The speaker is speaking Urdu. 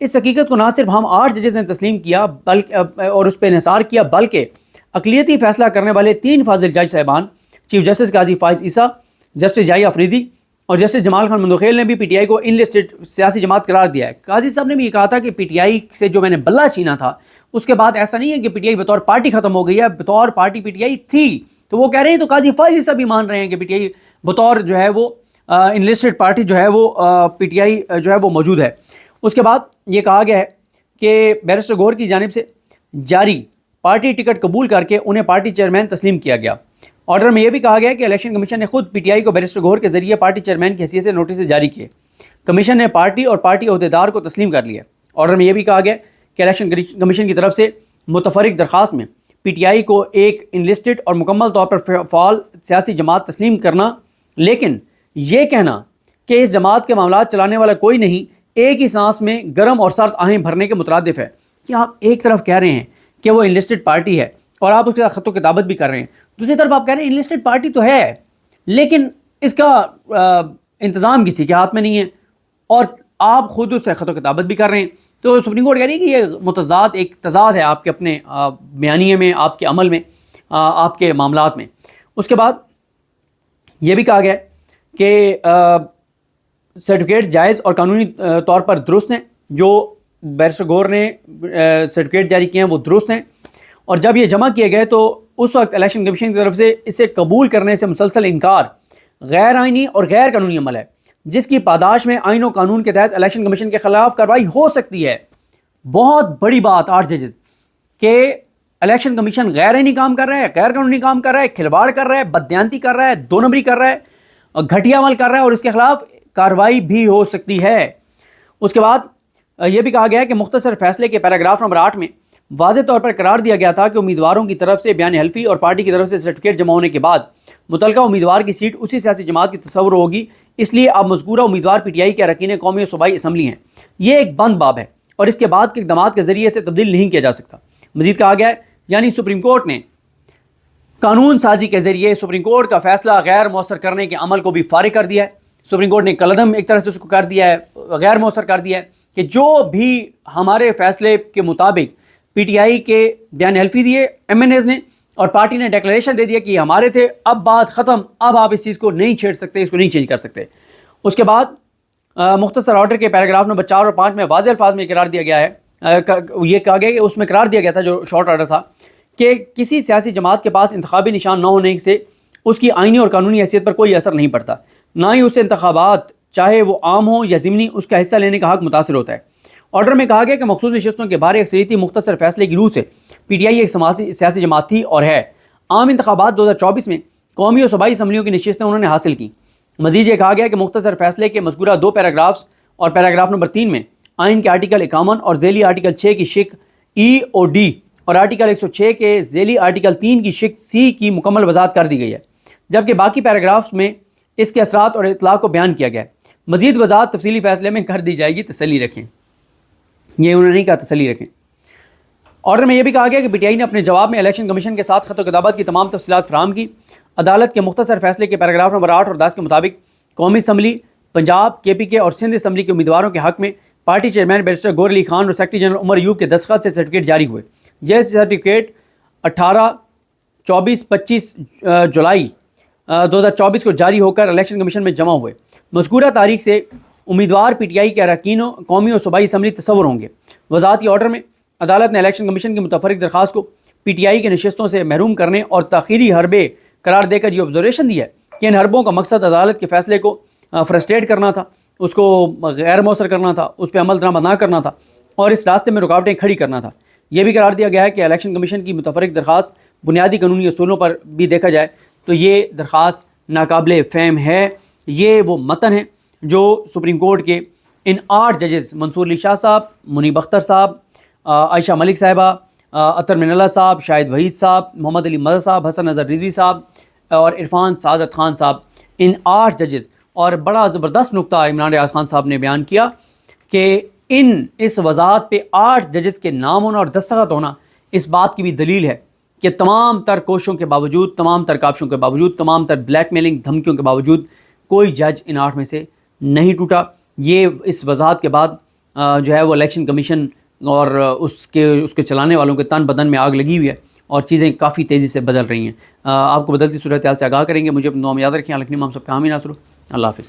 اس حقیقت کو نہ صرف ہم 8 ججز نے تسلیم کیا بلکہ اور اس پہ انحصار کیا، بلکہ اقلیتی فیصلہ کرنے والے 3 فاضل جج صاحبان چیف جسٹس قاضی فائز عیسیٰ، جسٹس جائی افریدی اور جسٹس جمال خان مندوخیل نے بھی پی ٹی آئی کو ان لسٹڈ سیاسی جماعت قرار دیا ہے۔ قاضی صاحب نے بھی یہ کہا تھا کہ پی ٹی آئی سے جو میں نے بلہ چھینا تھا اس کے بعد ایسا نہیں ہے کہ پی ٹی آئی بطور پارٹی ختم ہو گئی ہے، بطور پارٹی پی ٹی آئی تھی۔ تو وہ کہہ رہے ہیں، تو قاضی فائز عیسیٰ بھی مان رہے ہیں کہ پی ٹی آئی بطور جو ہے وہ انلسٹڈ پارٹی جو ہے وہ پی ٹی آئی جو ہے وہ موجود ہے۔ اس کے بعد یہ کہا گیا ہے کہ بیرسٹر گور کی جانب سے جاری پارٹی ٹکٹ قبول کر کے انہیں پارٹی چیئرمین تسلیم کیا گیا۔ آرڈر میں یہ بھی کہا گیا کہ الیکشن کمیشن نے خود پی ٹی آئی کو بیرسٹر گور کے ذریعے پارٹی چیئرمین کی حیثیت سے نوٹس جاری کیے۔ کمیشن نے پارٹی اور پارٹی عہدیدار کو تسلیم کر لیا۔ آرڈر میں یہ بھی کہا گیا کہ الیکشن کمیشن کی طرف سے متفرق درخواست میں پی ٹی آئی کو ایک انلسٹڈ اور مکمل طور پر فعال سیاسی جماعت تسلیم کرنا، لیکن یہ کہنا کہ اس جماعت کے معاملات چلانے والا کوئی نہیں ایک ہی سانس میں گرم اور سرد آہیں بھرنے کے مترادف ہے۔ کہ آپ ایک طرف کہہ رہے ہیں کہ وہ انلسٹڈ پارٹی ہے اور آپ اس کے ساتھ خط و کتابت بھی کر رہے ہیں، دوسری طرف آپ کہہ رہے ہیں انلسٹڈ پارٹی تو ہے لیکن اس کا انتظام کسی کے ہاتھ میں نہیں ہے، اور آپ خود اس سے خط و کتابت بھی کر رہے ہیں۔ تو سپریم کورٹ کہہ رہی ہے کہ یہ ایک تضاد ہے آپ کے اپنے بیانیے میں، آپ کے عمل میں، آپ کے معاملات میں۔ اس کے بعد یہ بھی کہا گیا کہ سرٹیفکیٹ جائز اور قانونی طور پر درست ہیں، جو بیرسٹر گور نے سرٹیفکیٹ جاری کیے ہیں وہ درست ہیں، اور جب یہ جمع کیے گئے تو اس وقت الیکشن کمیشن کی طرف سے اسے قبول کرنے سے مسلسل انکار غیر آئینی اور غیر قانونی عمل ہے، جس کی پاداش میں آئین و قانون کے تحت الیکشن کمیشن کے خلاف کارروائی ہو سکتی ہے۔ بہت بڑی بات 8 ججز کہ الیکشن کمیشن غیر آئینی کام کر رہا ہے، غیر قانونی کام کر رہا ہے، کھلواڑ کر رہا ہے، بددیانتی کر رہا ہے، 2 نمبری کر رہا ہے، گھٹیا عمل کر رہا ہے، اور اس کے خلاف کارروائی بھی ہو سکتی ہے۔ اس کے بعد یہ بھی کہا گیا ہے کہ مختصر فیصلے کے پیراگراف نمبر 8 میں واضح طور پر قرار دیا گیا تھا کہ امیدواروں کی طرف سے بیان حلفی اور پارٹی کی طرف سے سرٹیفکیٹ جمع ہونے کے بعد متعلقہ امیدوار کی سیٹ اسی سیاسی جماعت کی تصور ہوگی، اس لیے اب مذکورہ امیدوار پی ٹی آئی کے اراکین قومی و صوبائی اسمبلی ہیں۔ یہ ایک بند باب ہے اور اس کے بعد کے اقدامات کے ذریعے سے تبدیل نہیں کیا جا سکتا۔ مزید کہا گیا ہے یعنی سپریم کورٹ نے قانون سازی کے ذریعے سپریم کورٹ کا فیصلہ غیر مؤثر کرنے کے عمل کو بھی فارغ کر دیا ہے۔ سپریم کورٹ نے قلعدم ایک طرح سے اس کو کر دیا ہے، غیر مؤثر کر دیا ہے کہ جو بھی ہمارے فیصلے کے مطابق پی ٹی آئی کے بیان حلفی دیے ایم این ایز نے اور پارٹی نے ڈیکلیریشن دے دیا کہ یہ ہمارے تھے، اب بات ختم، اب آپ اس چیز کو نہیں چھیڑ سکتے، اس کو نہیں چینج کر سکتے۔ اس کے بعد مختصر آرڈر کے پیراگراف نمبر 4 اور 5 میں واضح الفاظ میں قرار دیا گیا ہے، یہ کہا گیا کہ اس میں قرار دیا گیا تھا جو شارٹ آرڈر تھا کہ کسی سیاسی جماعت کے پاس انتخابی نشان نہ ہونے سے اس کی آئینی اور قانونی حیثیت پر کوئی اثر نہیں پڑتا، نہ ہی اس سے انتخابات چاہے وہ عام ہوں یا ضمنی اس کا حصہ لینے کا حق متاثر ہوتا ہے۔ آرڈر میں کہا گیا کہ مخصوص نشستوں کے بارے اکثریتی مختصر فیصلے کی روح سے پی ٹی آئی ایک سیاسی جماعت تھی اور ہے۔ عام انتخابات 2024 میں قومی و صوبائی اسمبلیوں کی نشستیں انہوں نے حاصل کی۔ مزید یہ کہا گیا کہ مختصر فیصلے کے مذکورہ 2 پیراگرافز اور پیراگراف نمبر 3 میں آئین کے آرٹیکل 51 اور ذیلی آرٹیکل 6 کی شق ای اور ڈی اور آرٹیکل 106 کے ذیلی آرٹیکل 3 کی شق سی کی مکمل وضاحت کر دی گئی ہے، جبکہ باقی پیراگرافز میں اس کے اثرات اور اطلاق کو بیان کیا گیا ہے۔ مزید وضاحت تفصیلی فیصلے میں کر دی جائے گی، تسلی رکھیں۔ یہ انہوں نے نہیں کہا، تسلی رکھیں۔ آرڈر میں یہ بھی کہا گیا کہ پی ٹی آئی نے اپنے جواب میں الیکشن کمیشن کے ساتھ خط و کتابت کی تمام تفصیلات فراہم کی۔ عدالت کے مختصر فیصلے کے پیراگراف نمبر 8 اور 10 کے مطابق قومی اسمبلی، پنجاب، کے پی کے اور سندھ اسمبلی کے امیدواروں کے حق میں پارٹی چیئرمین بیرسٹر گور علی خان اور سیکرٹری جنرل عمر ایوب کے دستخط سے سرٹیفکیٹ جاری ہوئے۔ یہ سرٹیفکیٹ 18، 24، 25 جولائی 2024 کو جاری ہو کر الیکشن کمیشن میں جمع ہوئے۔ مذکورہ تاریخ سے امیدوار پی ٹی آئی کے اراکین قومی و صوبائی اسمبلی تصور ہوں گے۔ وضاحتی آرڈر میں عدالت نے الیکشن کمیشن کی متفرق درخواست کو پی ٹی آئی کے نشستوں سے محروم کرنے اور تاخیری حربے قرار دے کر یہ آبزرویشن دی ہے کہ ان حربوں کا مقصد عدالت کے فیصلے کو فرسٹریٹ کرنا تھا، اس کو غیر مؤثر کرنا تھا، اس پہ عمل درآمد نہ کرنا تھا اور اس راستے میں رکاوٹیں کھڑی کرنا تھا۔ یہ بھی قرار دیا گیا ہے کہ الیکشن کمیشن کی متفرق درخواست بنیادی قانونی اصولوں پر بھی دیکھا جائے تو یہ درخواست ناقابل فہم ہے۔ یہ وہ متن ہے جو سپریم کورٹ کے ان 8 ججز منصور علی شاہ صاحب، منیب اختر صاحب، عائشہ ملک صاحبہ، اطہر من اللہ صاحب، شاہد وحید صاحب، محمد علی مدر صاحب، حسن نظر رضوی صاحب اور عرفان سعادت خان صاحب، ان 8 ججز، اور بڑا زبردست نقطہ عمران ریاض خان صاحب نے بیان کیا کہ اس وضاحت پہ 8 ججز کے نام ہونا اور دستخط ہونا اس بات کی بھی دلیل ہے کہ تمام تر کوششوں کے باوجود، تمام تر کاوشوں کے باوجود، تمام تر بلیک میلنگ دھمکیوں کے باوجود کوئی جج ان 8 میں سے نہیں ٹوٹا۔ یہ اس وضاحت کے بعد جو ہے وہ الیکشن کمیشن اور اس کے چلانے والوں کے تن بدن میں آگ لگی ہوئی ہے اور چیزیں کافی تیزی سے بدل رہی ہیں. آپ کو بدلتی صورتحال سے آگاہ کریں گے. مجھے اپنا نام یاد رکھیں. الکھنی ہم سب کا حامی ناصر. اللہ حافظ.